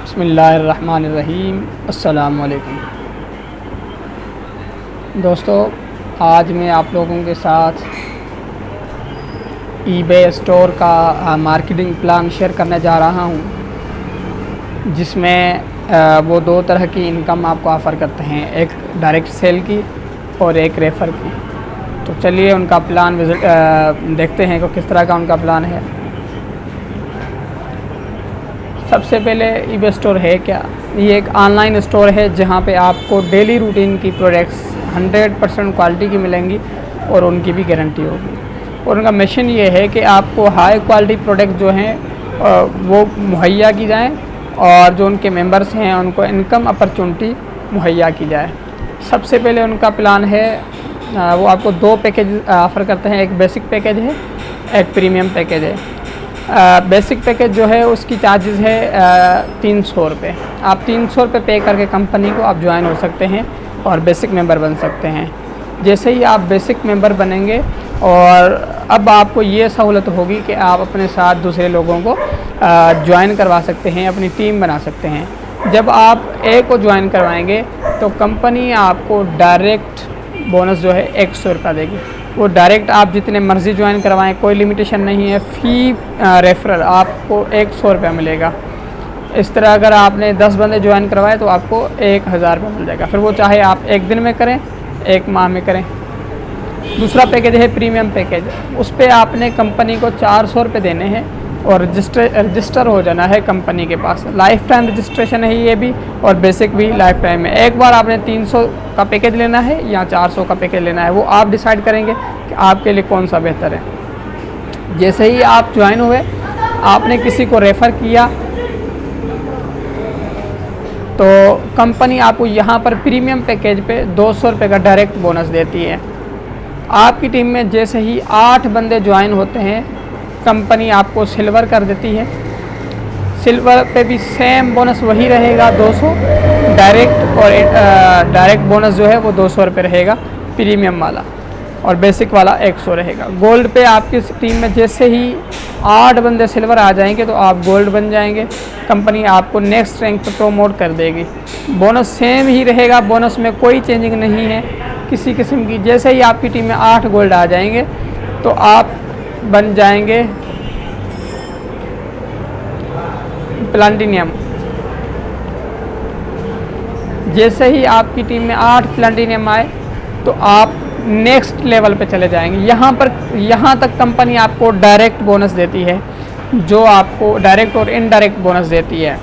बिस्मिल्लाहिर्रहमानिर्रहीम। अस्सलामु अलैकुम दोस्तों, आज मैं आप लोगों के साथ ईबे स्टोर का मार्केटिंग प्लान शेयर करने जा रहा हूं, जिसमें वो दो तरह की इनकम आपको ऑफ़र करते हैं, एक डायरेक्ट सेल की और एक रेफ़र की। तो चलिए उनका प्लान देखते हैं कि किस तरह का उनका प्लान है। सबसे पहले ईबे स्टोर है क्या? ये एक ऑनलाइन स्टोर है जहाँ पे आपको डेली रूटीन की प्रोडक्ट्स 100% क्वालिटी की मिलेंगी और उनकी भी गारंटी होगी। और उनका मिशन ये है कि आपको हाई क्वालिटी प्रोडक्ट जो हैं वो मुहैया की जाएँ और जो उनके मेंबर्स हैं उनको इनकम अपॉर्चुनिटी मुहैया की जाए। सबसे पहले उनका प्लान है, वो आपको दो पैकेज ऑफ़र करते हैं, एक बेसिक पैकेज है, एक प्रीमियम पैकेज है। बेसिक पैकेज जो है उसकी चार्जेस है 300 रुपये। आप 300 रुपये पे करके कंपनी को आप ज्वाइन हो सकते हैं और बेसिक मेंबर बन सकते हैं। जैसे ही आप बेसिक मेंबर बनेंगे और अब आपको ये सहूलत होगी कि आप अपने साथ दूसरे लोगों को ज्वाइन करवा सकते हैं, अपनी टीम बना सकते हैं। जब आप ए को ज्वाइन करवाएंगे तो कंपनी आपको डायरेक्ट बोनस जो है 100 रुपये देगी। वो डायरेक्ट आप जितने मर्ज़ी ज्वाइन करवाएं, कोई लिमिटेशन नहीं है। फ़ी रेफरल आपको 100 रुपया मिलेगा। इस तरह अगर आपने 10 बंदे ज्वाइन करवाए तो आपको 1000 रुपये मिल जाएगा। फिर वो चाहे आप एक दिन में करें, एक माह में करें। दूसरा पैकेज है प्रीमियम पैकेज। उस पर आपने कंपनी को 400 रुपये देने हैं और रजिस्टर हो जाना है कंपनी के पास। लाइफ टाइम रजिस्ट्रेशन है ये भी और बेसिक भी लाइफ टाइम में। एक बार आपने 300 का पैकेज लेना है या 400 का पैकेज लेना है, वो आप डिसाइड करेंगे कि आपके लिए कौन सा बेहतर है। जैसे ही आप ज्वाइन हुए, आपने किसी को रेफ़र किया तो कंपनी आपको यहाँ पर प्रीमियम पैकेज पे 200 रुपये का डायरेक्ट बोनस देती है। आपकी टीम में जैसे ही 8 बंदे ज्वाइन होते हैं, कंपनी आपको सिल्वर कर देती है। सिल्वर पे भी सेम बोनस वही रहेगा 200 डायरेक्ट, और डायरेक्ट बोनस जो है वो 200 रुपये रहेगा प्रीमियम वाला, और बेसिक वाला 100 रहेगा। गोल्ड पे आपकी टीम में जैसे ही 8 बंदे सिल्वर आ जाएंगे तो आप गोल्ड बन जाएंगे। कंपनी आपको नेक्स्ट रैंक पे प्रमोट कर देगी। बोनस सेम ही रहेगा, बोनस में कोई चेंजिंग नहीं है किसी किस्म की। जैसे ही आपकी टीम में 8 गोल्ड आ जाएंगे तो आप बन जाएंगे प्लैटिनम। जैसे ही आपकी टीम में 8 प्लैटिनम आए तो आप नेक्स्ट लेवल पे चले जाएंगे। यहाँ तक कंपनी आपको डायरेक्ट बोनस देती है, जो आपको डायरेक्ट और इनडायरेक्ट बोनस देती है,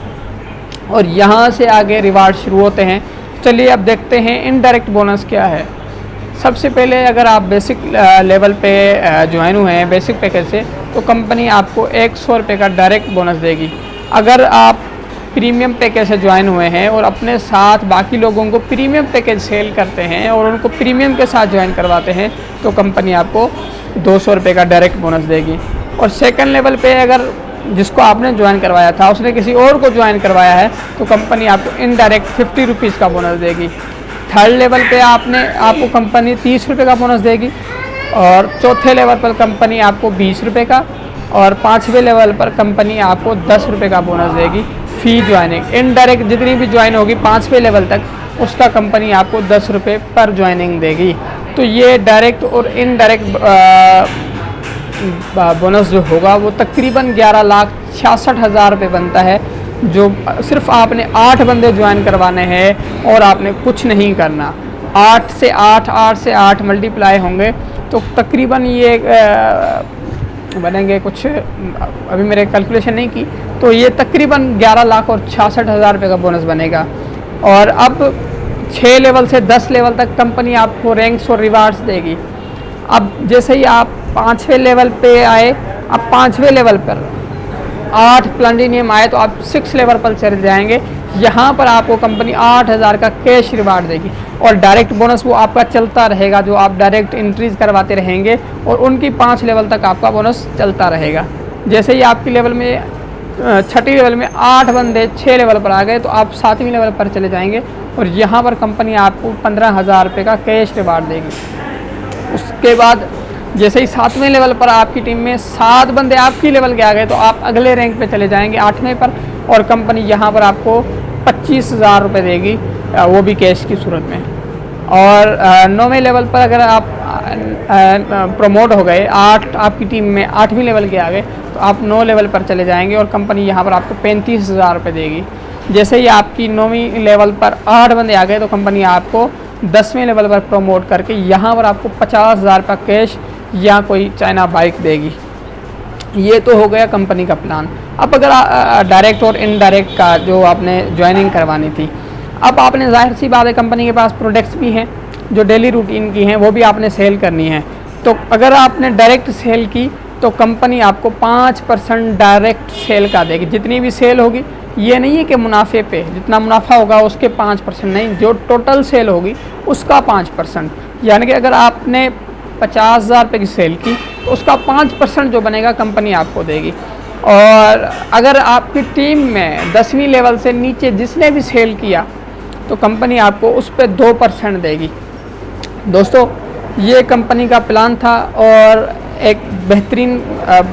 और यहाँ से आगे रिवार्ड शुरू होते हैं। चलिए अब देखते हैं इनडायरेक्ट बोनस क्या है। सबसे पहले अगर आप बेसिक लेवल पे ज्वाइन हुए हैं बेसिक पैकेज से, तो कंपनी आपको 100 रुपये का डायरेक्ट बोनस देगी। अगर आप प्रीमियम पैकेज से ज्वाइन हुए हैं और अपने साथ बाकी लोगों को प्रीमियम पैकेज सेल करते हैं और उनको प्रीमियम के साथ ज्वाइन करवाते हैं, तो कंपनी आपको 200 रुपये का डायरेक्ट बोनस देगी। और सेकंड लेवल पे अगर जिसको आपने ज्वाइन करवाया था उसने किसी और को ज्वाइन करवाया है, तो कंपनी आपको इनडायरेक्ट 50 रुपीज़ का बोनस देगी। थर्ड लेवल पे आपको कंपनी 30 रुपये का बोनस देगी, और चौथे लेवल पर कंपनी आपको 20 रुपये का, और 5वें लेवल पर कंपनी आपको 10 रुपये का बोनस देगी फ़ी ज्वाइनिंग। इनडायरेक्ट जितनी भी ज्वाइन होगी 5वें लेवल तक, उसका कंपनी आपको 10 रुपये पर ज्वाइनिंग देगी। तो ये डायरेक्ट और इनडायरेक्ट बोनस जो होगा वो तकरीबन 11,66,000 रुपये बनता है, जो सिर्फ आपने 8 बंदे ज्वाइन करवाने हैं और आपने कुछ नहीं करना। 8 से 8 मल्टीप्लाई होंगे तो तकरीबन ये बनेंगे कुछ, अभी मेरे कैलकुलेशन नहीं की, तो ये तकरीबन 11,66,000 रुपये का बोनस बनेगा। और अब 6 लेवल से 10 लेवल तक कंपनी आपको रैंक्स और रिवार्ड्स देगी। अब जैसे ही आप 5वें लेवल पे आए, अब 5वें लेवल पर 8 प्लैटिनम आए तो आप 6 लेवल पर चले जाएंगे। यहाँ पर आपको कंपनी 8,000 का कैश रिवार्ड देगी, और डायरेक्ट बोनस वो आपका चलता रहेगा, जो आप डायरेक्ट एंट्रीज करवाते रहेंगे और उनकी 5 लेवल तक आपका बोनस चलता रहेगा। जैसे ही आपकी लेवल में 6ठी लेवल में 8 बंदे 6 लेवल पर आ गए तो आप 7वीं लेवल पर चले जाएंगे, और यहाँ पर कंपनी आपको 15,000 रुपये का कैश रिवार्ड देगी। उसके बाद जैसे ही 7वें लेवल पर आपकी टीम में 7 बंदे आपकी लेवल के आ गए तो आप अगले रैंक पे चले जाएंगे 8वें पर, और कंपनी यहाँ पर आपको 25,000 रुपये देगी, वो भी कैश की सूरत में। और 9वें लेवल पर अगर आप प्रमोट हो गए, आपकी टीम में 8वीं लेवल के आ गए तो आप 9 लेवल पर चले जाएंगे और कंपनी यहाँ पर आपको 35,000 रुपये देगी। जैसे ही आपकी 9वीं लेवल पर 8 बंदे आ गए तो कंपनी आपको 10वें लेवल पर प्रमोट करके यहाँ पर आपको 50,000 रुपये कैश या कोई चाइना बाइक देगी। ये तो हो गया कंपनी का प्लान। अब अगर डायरेक्ट और इनडायरेक्ट का जो आपने ज्वाइनिंग करवानी थी, अब आपने जाहिर सी बात है कंपनी के पास प्रोडक्ट्स भी हैं जो डेली रूटीन की हैं, वो भी आपने सेल करनी है। तो अगर आपने डायरेक्ट सेल की तो कंपनी आपको 5% डायरेक्ट सेल का देगी। जितनी भी सेल होगी, ये नहीं है कि मुनाफे पे जितना मुनाफा होगा उसके 5% नहीं, जो टोटल सेल होगी उसका 5%। यानी कि अगर आपने 50,000 रुपये की सेल की तो उसका 5% जो बनेगा कंपनी आपको देगी। और अगर आपकी टीम में 10वीं लेवल से नीचे जिसने भी सेल किया तो कंपनी आपको उस पर 2% देगी। दोस्तों, ये कंपनी का प्लान था। और एक बेहतरीन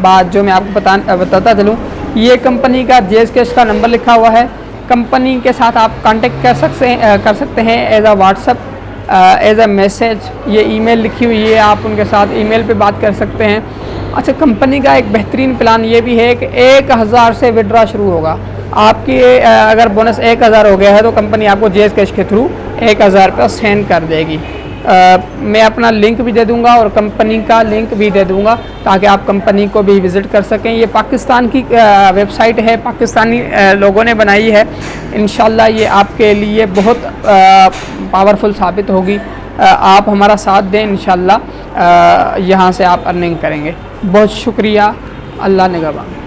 बात जो मैं आपको बताता चलूँ, ये कंपनी का JSCash का नंबर लिखा हुआ है। कंपनी के साथ आप कांटेक्ट कर सकते हैं as a WhatsApp, as a message. ये ईमेल लिखी हुई है, आप उनके साथ ईमेल पे बात कर सकते हैं। अच्छा, कंपनी का एक बेहतरीन प्लान ये भी है कि 1,000 से विड्रॉ शुरू होगा। आपकी अगर बोनस 1,000 हो गया है तो कंपनी आपको JSCash के थ्रू 1,000 रुपये सेंड कर देगी। मैं अपना लिंक भी दे दूंगा और कंपनी का लिंक भी दे दूंगा ताकि आप कंपनी को भी विज़िट कर सकें। ये पाकिस्तान की वेबसाइट है, पाकिस्तानी लोगों ने बनाई है। इंशाल्लाह ये आपके लिए बहुत पावरफुल साबित होगी। आप हमारा साथ दें, इंशाल्लाह यहाँ से आप अर्निंग करेंगे। बहुत शुक्रिया। अल्लाह निगहबान।